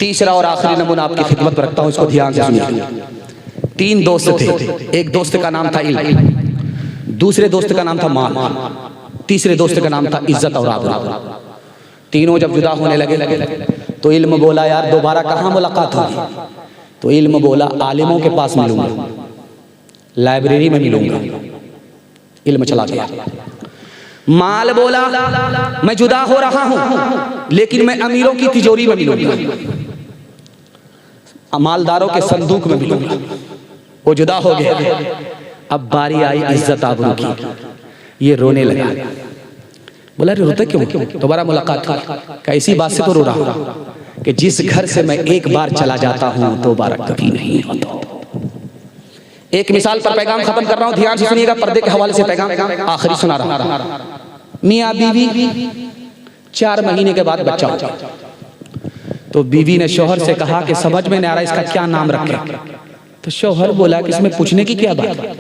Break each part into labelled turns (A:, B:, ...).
A: तीसरा और आखिरी नमूना आपकी खिदमत में रखता हूं, इसको ध्यान से सुनिए। 3 दोस्त थे, एक दोस्त का नाम था इल्म, दूसरे दोस्त का नाम था माल, तीसरे दोस्त का नाम था इज्जत और आबरू। तीनों जब जुदा होने लगे तो इल्म बोला, यार दोबारा कहाँ मुलाकात होगी? तो इल्म बोला, आलिमों के पास मिलूंगा, लाइब्रेरी में मिलूंगा। इल्म चला गया। माल बोला, मैं जुदा हो रहा हूं लेकिन मैं अमीरों की तिजोरी में मिलूंगा, मालदारों के संदूक में मिलूंगा। वो जुदा हो गया। अब बारी आई इज्जत आबरू की, ये रोने लगा। बोला, अरे रोते क्यों? दोबारा मुलाकात का इसी बात से तो रो रहा हूं कि जिस घर से मैं एक बार चला जाता हूं दोबारा कभी नहीं आता। एक मिसाल पर पैगाम खत्म कर रहा हूं, ध्यान से सुनिएगा। पर्दे के हवाले से पैगाम आखिरी सुना रहा हूं। मियां बीवी 4 महीने के बाद बच्चा हो, तो बीवी ने शौहर से कहा कि समझ में नहीं आ रहा इसका क्या नाम रखें। तो शौहर बोला कि इसमें पूछने की क्या बात है,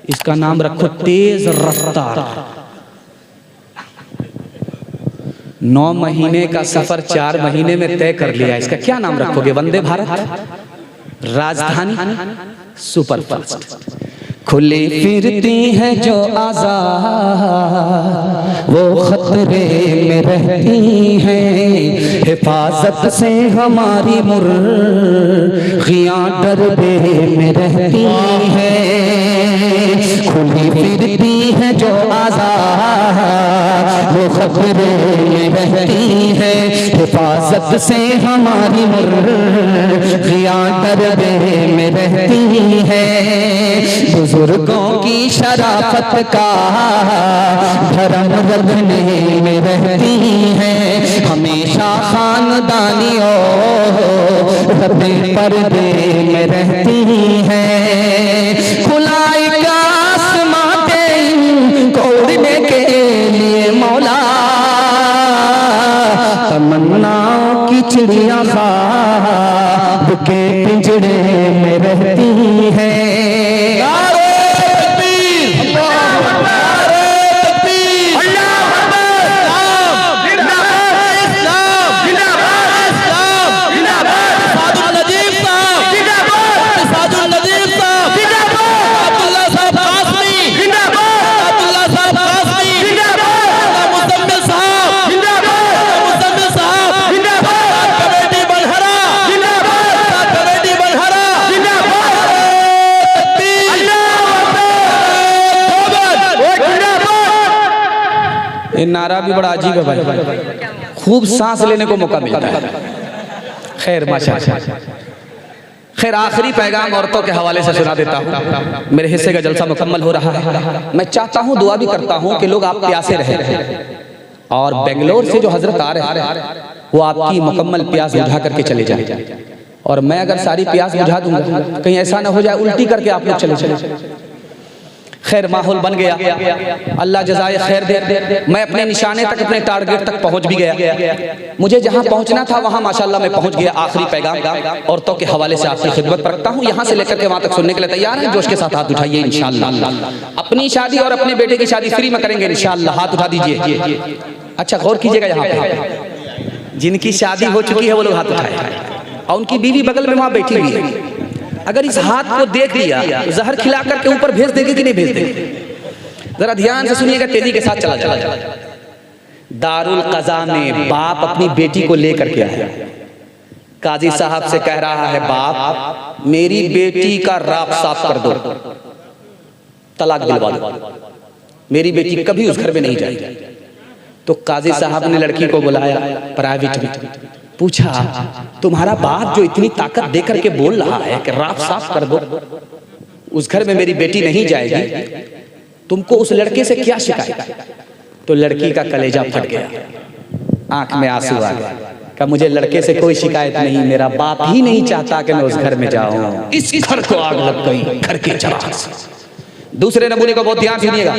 A: इसका नाम रखो तेज रफ्तार। 9 महीने का सफर 4 महीने में तय कर लिया, इसका क्या नाम रखोगे? वंदे भारत, राजधानी, सुपर फास्ट। खुली फिरती है जो आज़ाद वो खतरे में रहती हैं, हिफाजत से हमारी मुर्गियां डरबे में रहती हैं। खुली फिरती है जो आज़ाद वो खतरे में रहती है, हिफाजत से हमारी मुर्गियां डरबे में रहती हैं। बुजुर्गों की शराफत का धर्म रखने में रहती हैं, हमेशा खानदानियों रबे पर्दे में रहती हैं। खुलाई का आसमां को उड़ने के लिए मौला, तमन्नाओं की चिड़िया ख्वाब के पिंजड़े में रहती हैं। नारा भी बड़ा अजीब है भाई, खूब सांस लेने को मौका मिलता है। खैर माशाअल्लाह। खैर आखिरी पैगाम औरतों के हवाले से सुना देता हूँ। मेरे हिस्से का जलसा मुकम्मल हो रहा है। मैं चाहता हूँ, दुआ भी करता हूँ कि लोग आप प्यासे रहें, और बेंगलोर से जो हजरत आ रहे हैं वो आपकी मुकम्मल प्यास बुझा करके चले जाए। और मैं अगर सारी प्यास बुझा दूंगा, कहीं ऐसा ना हो जाए उल्टी करके आप लोग चले। खैर माहौल बन गया, अल्लाह जज़ाए खैर दे। मैं अपने निशाने तक, अपने टारगेट तक पहुंच भी गया। मुझे जहां पहुंचना था वहां माशाअल्लाह मैं पहुंच गया। आखिरी पैगाम औरतों के हवाले से आपकी खिदमत पर रखता हूं, यहां से लेकर के वहां तक सुनने के लिए तैयार हैं? जोश के साथ हाथ उठाइए इंशाअल्लाह। अपनी शादी और अपने बेटे की शादी फ्री में करेंगे इंशाअल्लाह। हाथ उठा दीजिए। अच्छा गौर कीजिएगा, यहाँ पे जिनकी शादी हो चुकी है वो लोग हाथ उठाए और उनकी बीवी बगल में वहां बैठी हुई है। अगर इस हाथ को देख लिया तो जहर खिला करके ऊपर भेज देंगे कि नहीं भेज देंगे? जरा ध्यान से सुनिएगा, तेजी के साथ चला जाए। दारुल कज़ा में बाप अपनी बेटी को लेकर के आया, काजी साहब से कह रहा है, बाप मेरी बेटी का राख साफ कर दो, तलाक दिलवा दो, मेरी बेटी कभी उस घर में नहीं जाएगी। तो काजी साहब ने लड़की को बुलाया प्राइवेट में, पूछा तुम्हारा बाप जो इतनी ताकत देकर के बोल रहा है कि राख साफ कर दो, उस घर में मेरी बेटी नहीं जाएगी, तुमको उस लड़के से क्या शिकायत? तो लड़की का कलेजा फट गया, आंख में आंसू आ गया, कि मुझे लड़के से कोई शिकायत नहीं, मेरा बाप ही नहीं चाहता कि मैं उस घर में जाऊं। इस घर को आग लग गई, घर के चिराग से। दूसरे नमूने को बहुत ध्यान सुनिएगा।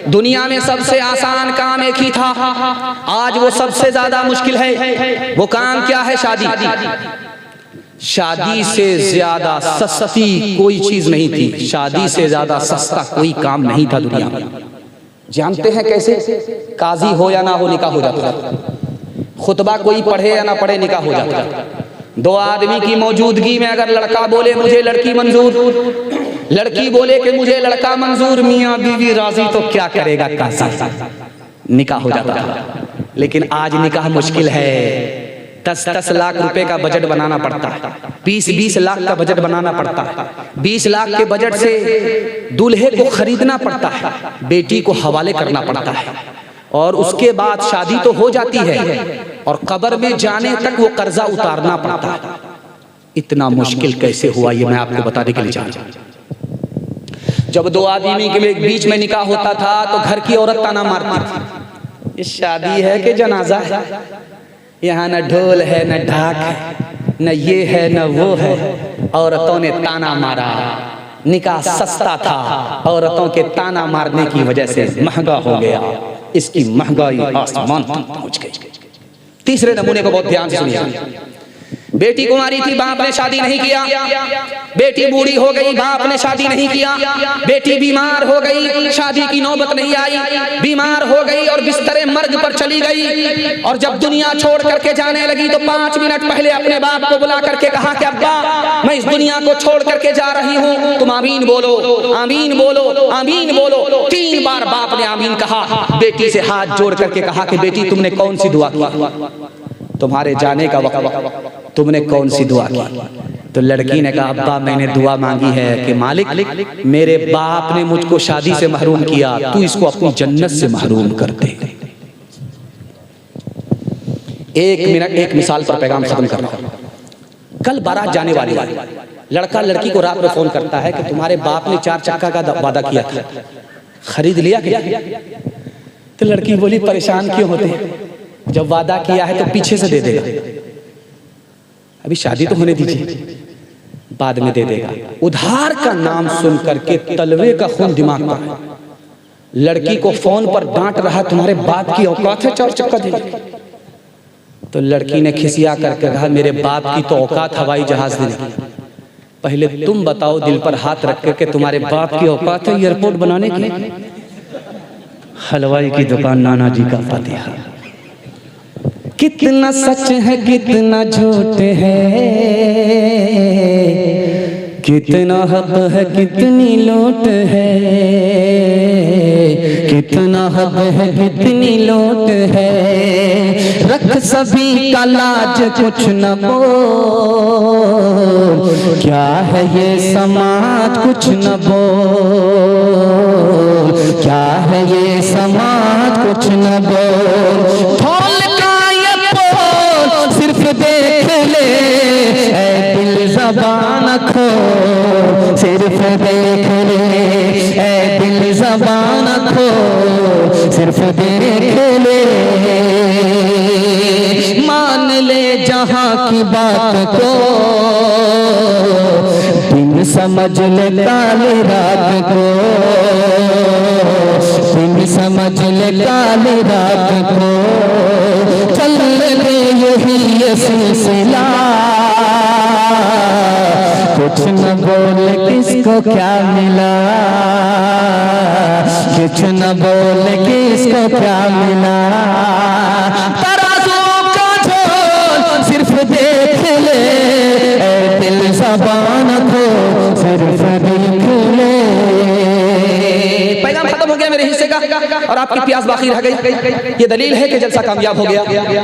A: दुनिया में सबसे आसान काम एक ही था, आज वो सबसे ज्यादा मुश्किल है। वो काम क्या है? शादी। शादी से ज्यादा सस्ती कोई चीज नहीं थी, शादी से ज्यादा सस्ता कोई काम नहीं था दुनिया में। जानते हैं कैसे? काजी हो या ना हो निकाह हो जाता, खुतबा कोई पढ़े या ना पढ़े निकाह हो जाता, दो आदमी की मौजूदगी में अगर लड़का बोले मुझे लड़की मंजूर, लड़की बोले कि मुझे लड़का मंजूर, मियाँ बीवी राजी, तो क्या करेगा काजी, निकाह हो जाता था। लेकिन आज निकाह मुश्किल है। 10-10 लाख रुपए का बजट बनाना पड़ता है, 20-20 लाख का बजट बनाना पड़ता है। 20 लाख के बजट से दूल्हे को खरीदना पड़ता है, बेटी को हवाले करना पड़ता है, और उसके बाद शादी तो हो जाती है और कब्र में जाने तक वो कर्जा उतारना पड़ता है। इतना मुश्किल कैसे हुआ ये मैं आपको बताने के लिए जा रहा हूं। जब दो आदमी के बीच में निकाह होता था तो घर की औरत ताना मारती थी, ये शादी है कि जनाजा है, यहाँ न ढोल है न ढाक है, न ये है न वो है। औरतों ने ताना मारा, निकाह सस्ता था, औरतों के ताना मारने की वजह से महंगा हो गया, इसकी महंगाई आसमान तक पहुंच गई। तीसरे नमूने को बहुत ध्यान से सुनिए। बेटी कुंवारी थी, बाप ने शादी नहीं किया, बेटी बूढ़ी हो गई, बाप ने शादी नहीं किया, बेटी बीमार हो गई, शादी की नौबत नहीं आई, बीमार हो गई और बिस्तरे मर्ग पर चली गई। और जब दुनिया छोड़ करके जाने लगी तो 5 मिनट पहले अपने बाप को बुला करके कहा कि अब्बा मैं इस दुनिया को छोड़ करके जा रही हूँ, तुम आमीन बोलो, आमीन बोलो, आमीन बोलो। 3 बार बाप ने आमीन कहा। बेटी से हाथ जोड़ करके कहा कि बेटी तुमने कौन सी दुआ की, तुम्हारे जाने का वक्त तुमने कौन सी दुआ की? तो लड़की ने कहा अब्बा मैंने दुआ मांगी है कि मालिक मेरे बाप ने मुझको शादी से महरूम किया, तू इसको अपनी जन्नत से महरूम कर दे। एक मिनट, एक मिसाल पर पैगाम खत्म कर रहा हूं। कल बारात जाने वाली, लड़का लड़की को रात में फोन करता है कि तुम्हारे बाप ने 4 चक्का का वादा किया था, खरीद लिया क्या? तो लड़की बोली परेशान क्यों होते हैं, जब वादा किया है तो पीछे से दे देगा, अभी शादी तो होने दीजिए, बाद में दे देगा। उधार का नाम सुन करके तलवे का खून दिमाग पर। लड़की को फोन पर डांट रहा तुम्हारे बाप की औकात है 4 चक्का देने? तो लड़की ने खिसिया करके कहा मेरे बाप की तो औकात हवाई जहाज देने की, पहले तुम बताओ दिल पर हाथ रख करके तुम्हारे बाप की औकात है एयरपोर्ट बनाने की? हलवाई की दुकान नाना जी का फातिहा। कितना सच है कितना झूठ है, कितना हक है कितनी लूट है, कितना हक है कितनी लूट है। रख सभी का लाज कुछ न बोल, क्या है ये समाज कुछ न बोल, क्या है ये समाज कुछ न बोल। देख ले ऐ दिल ज़बान खो, सिर्फ देख ले ऐ दिल ज़बान खो, सिर्फ देख ले। मान ले जहाँ की बात को, दिन समझ ले काली रात को, दिन समझ ले काली रात को। चल ले यही ये सिलसिला, कुछ न बोल किसको क्या मिला, कुछ न बोल किसको क्या मिला। तराजू का झोल सिर्फ देख ले ऐ दिल ज़बान को, सिर्फ देख ले। पैगाम खत्म हो गया मेरे हिस्से का और आपकी प्यास बाकी रह गई। ये दलील है कि जलसा कामयाब हो गया।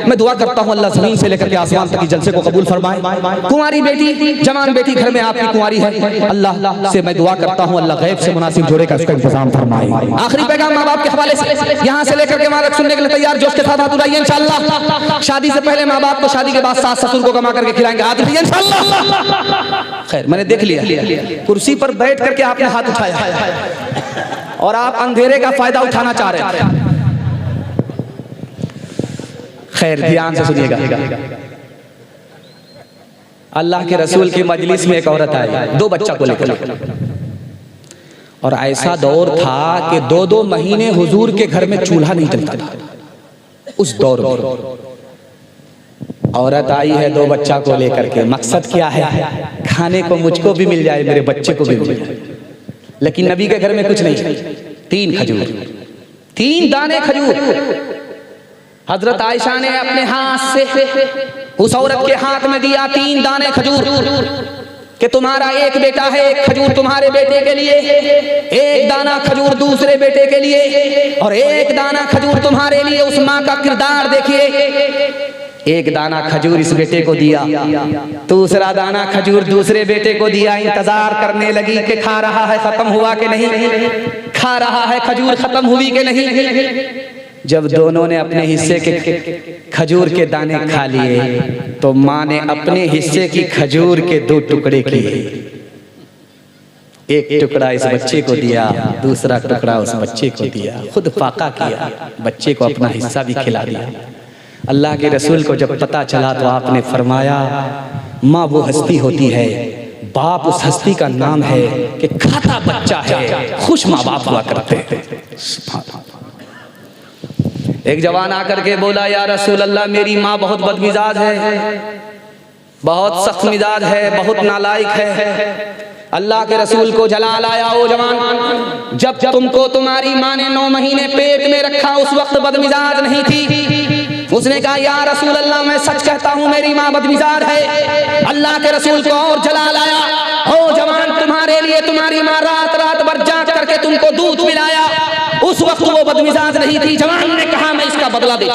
A: मैं दुआ करता हूँ अल्लाह ज़मीन से लेकर के आसमान तक की जलसे को कबूल फरमाए। कुंवारी बेटी, जवान बेटी घर में आपकी कुंवारी है, अल्लाह से मैं दुआ करता हूँ अल्लाह गैब से मुनासिब जोड़े का इसका इंतजाम फरमाए। आखिरी पैगाम माँ बाप के हवाले से, यहाँ से लेकर के वहाँ तक सुनने के लिए तैयार जोश के साथ हाथ उठाइए इंशाअल्लाह। शादी से पहले माँ बाप को, शादी के बाद सास ससुर को कमा करके खिलाएंगे, हाथ उठाइए इंशाअल्लाह। खैर मैंने देख लिया कुर्सी पर बैठ करके आपने हाथ उठाया और आप अंधेरे का फायदा उठाना चाह रहे हैं। खैर ध्यान से सुनिएगा। अल्लाह के रसूल की मजलिस में एक औरत आई 2 बच्चा को लेकर, और ऐसा दौर था कि 2-2 महीने हुजूर के घर में चूल्हा नहीं जलता था। उस दौर में औरत आई है 2 बच्चा को लेकर के, मकसद क्या है? खाने को मुझको भी मिल जाए, मेरे बच्चे को भी मिल जाए। लेकिन नबी के घर में कुछ नहीं, 3 खजूर, 3 दाने खजूर। हजरत आयशा ने अपने हाथ से उस औरत के हाथ में दिया 3 दाने खजूर कि तुम्हारा एक बेटा है, एक खजूर तुम्हारे बेटे के लिए, एक दाना खजूर दूसरे बेटे के लिए, और एक दाना खजूर तुम्हारे लिए। उस माँ का किरदार देखिए, एक दाना खजूर इस बेटे को दिया, दूसरा दाना खजूर दूसरे बेटे को दिया। इंतजार करने लगी कि खा रहा है, खत्म हुआ कि नहीं, खा रहा है खजूर, खत्म हुई कि नहीं। जब दोनों ने अपने हिस्से के खजूर के दाने खा लिए तो माँ ने अपने हिस्से की खजूर के 2 टुकड़े किए। एक टुकड़ा इस बच्चे को दिया, दूसरा टुकड़ा उस बच्चे को दिया, खुद फाका किया, बच्चे को अपना हिस्सा भी खिला दिया। अल्लाह के रसूल को जब पता चला तो आपने फरमाया, माँ वो हस्ती होती है, बाप उस हस्ती का नाम है कि खाता बच्चा है, खुश माँ बाप हुआ करते हैं। एक जवान आकर के बोला, या रसूल अल्लाह, मेरी माँ बहुत बदमिजाज है, बहुत सख्त मिजाज है, बहुत नालायक है। अल्लाह के रसूल को जलाल आया, ओ जवान, जब तुमको तुम्हारी माँ ने 9 महीने पेट में रखा उस वक्त बदमिजाज नहीं थी। उसने कहा, या रसूल अल्लाह, मैं सच कहता हूँ मेरी माँ बदमिजाज है। अल्लाह के रसूल को और जलाल आया, ओ जवान, तुम्हारे लिए तुम्हारी माँ रात रात भर जाग करके तुमको दूध पिलाया, उस वक्त वो बदमिजाज नहीं थी। जवान ने कहा, मैं इसका बदला देता।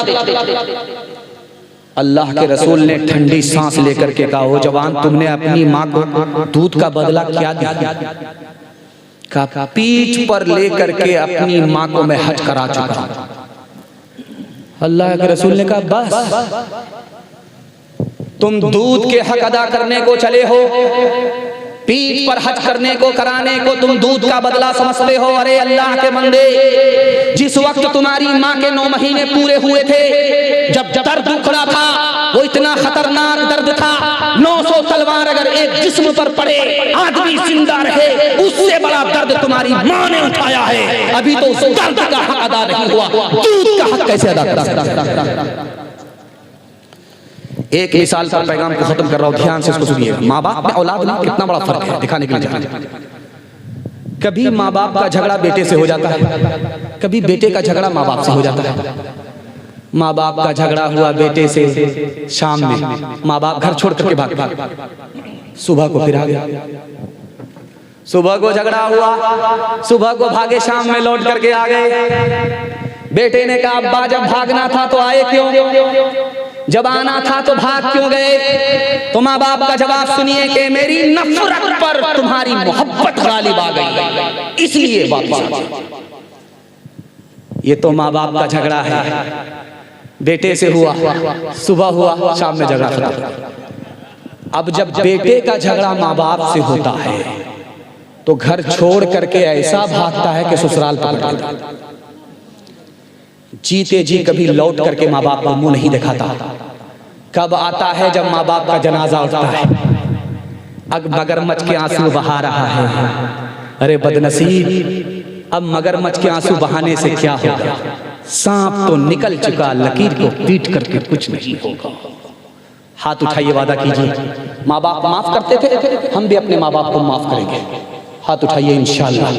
A: अल्लाह के रसूल ने ठंडी सांस लेकर के कहा, ओ जवान, तुमने अपनी माँ को दूध का बदला क्या दिया? का पीठ पर लेकर के अपनी माँ को मैं हज करा चुका। अल्लाह के रसूल ने कहा, बस तुम दूध के हक अदा करने को चले हो, पीठ पर हज करने को कराने को तुम दूध का बदला समझते हो। अरे अल्लाह के बंदे, जिस वक्त तुम्हारी माँ के 9 महीने पूरे हुए थे, जब दर्द उखड़ा था, वो इतना खतरनाक दर्द था, 900 तलवार अगर एक जिस्म पर पड़े आदमी जिंदा रहे, उससे बड़ा दर्द तुम्हारी माँ ने उठाया है। अभी तो उस दर्द का हक अदा नहीं हुआ, दूध का हक कैसे अदा करा? एक मिसाल पर पैगाम को खत्म कर रहा हूं, ध्यान से इसको सुनिए। माँ बाप में औलाद में कितना बड़ा फर्क है दिखाने के लिए। कभी माँ बाप का झगड़ा बेटे से हो जाता है, कभी बेटे का झगड़ा माँ बाप से हो जाता है। माँ बाप का झगड़ा हुआ बेटे से शाम में, माँ बाप घर छोड़ करके भाग, सुबह को फिर आ गया। सुबह को झगड़ा हुआ, सुबह को भागे, शाम में लौट करके आ गए। बेटे ने कहा, अब्बा जब भागना था तो आए क्यों? जब आना था तो भाग क्यों गए? तो माँ बाप का जवाब सुनिए कि मेरी नफरत पर तुम्हारी मोहब्बत गालिब आ गई, इसलिए वापस। ये तो माँ बाप का झगड़ा है, बेटे से हुआ, सुबह हुआ, शाम में झगड़ा खत्म। अब जब बेटे का झगड़ा माँ बाप से होता है तो घर छोड़ करके ऐसा भागता है कि ससुराल पकड़ लेता। जीते जी कभी लौट करके माँ बाप को मुंह नहीं दिखाता। कब आता है? जब माँ बाप का जनाजा उठता है। अब मगरमच्छ के आंसू बहा रहा है। अरे बदनसीब, अब मगरमच्छ के आंसू बहाने से क्या होगा? सांप तो निकल चुका, लकीर को पीट करके कुछ नहीं होगा। हाथ उठाइए, वादा कीजिए। माँ बाप माफ करते थे, हम भी अपने माँ बाप को माफ करेंगे। हाथ उठाइए इंशाअल्लाह।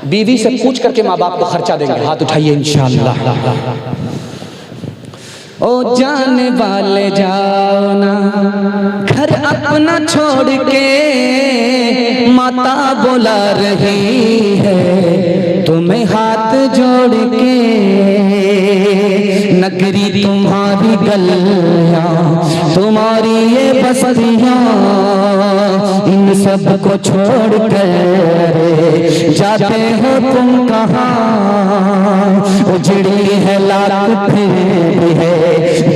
A: बीवी से पूछ करके माँ बाप को खर्चा देंगे। हाथ उठाइए इंशाअल्लाह। ओ जाने वाले जाओ ना घर अपना छोड़ के, माता बुला रही है तुम्हें हाथ जोड़ के। नगरी तुम्हारी गलियां, तुम्हारी ये बस्तियां, इन सब को छोड़ कर जाते हो तुम कहाँ? उजड़ी है लाख फिर है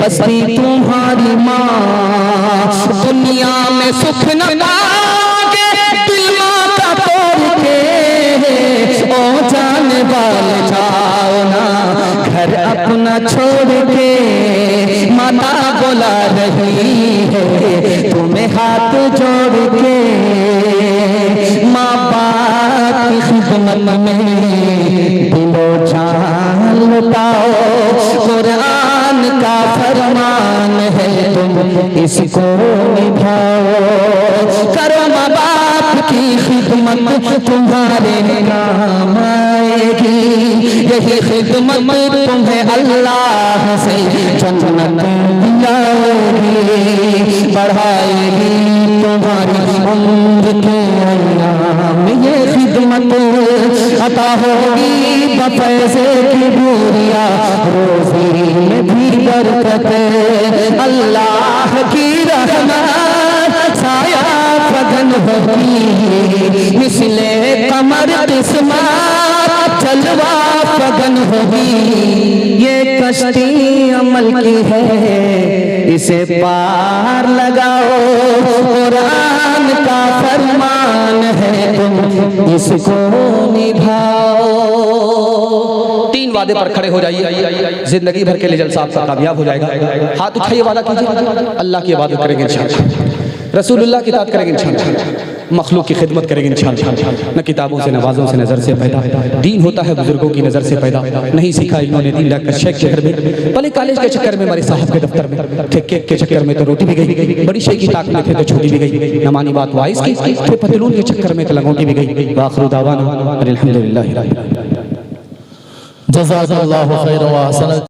A: बस्ती तुम्हारी माँ। दुनिया में सुख न पाओगे दिल माता तोड़ के। ओ जाने वाले जाओ ना घर अपना छोड़ के, माता बुला रही है तुम्हें हाथ जोड़ के। माँ बाप की खिदमत में दिलो जान लुटाओ, कुरान का फरमान है तुम इसको निभाओ। करो माँ बाप की खिदमत तुम्हारे काम आएगी, यही खिदमत तुम्हें अल्लाह से जन्नत दिलाएगी।
B: बढ़ाएगी तुम्हारी उम्र के अय्याम, ये खिदमत अता होगी बफैज़े की बूरिया, रोज़ी में भी बरकत, अल्लाह की रहमत साया फगन होगी, मिसले कमर किस्मत जलवा फगन होगी। ये कश्ती अमल की है, इसे पार लगाओ, कुरान का फरमान है, तुम इसको निभाओ।
A: 3 वादे पर खड़े हो जाइए, जिंदगी भर के लिए जलसा आपका कामयाब हो जाएगा। हाथ उठाइए, वादा कीजिए, अल्लाह की इबादत करेंगे इंशाअल्लाह, रसूलुल्लाह की इताअत करेंगे इंशाअल्लाह, मखलूक की खिदमत करेंगे इंशाअल्लाह। न किताबों से, नवाज़ों से, नज़र से पैदा दीन होता है, बुजुर्गों की नज़र से पैदा नहीं सीखा इन्होंने दीन। डॉक्टर शेख के घर में, पहले कॉलेज के चक्कर में, हमारे साहब के दफ्तर में थे, केक के चक्कर में तो रोटी भी गई, बड़ी शेख की ताक में थे तो छोटी भी गई, न मानी बात वाइस की, थे पतलून के चक्कर में तो लंगोटी भी गई। वाखिर दावाना अल्हम्दुलिल्लाह।
B: जज़ाकल्लाहु खैरन व अहसन।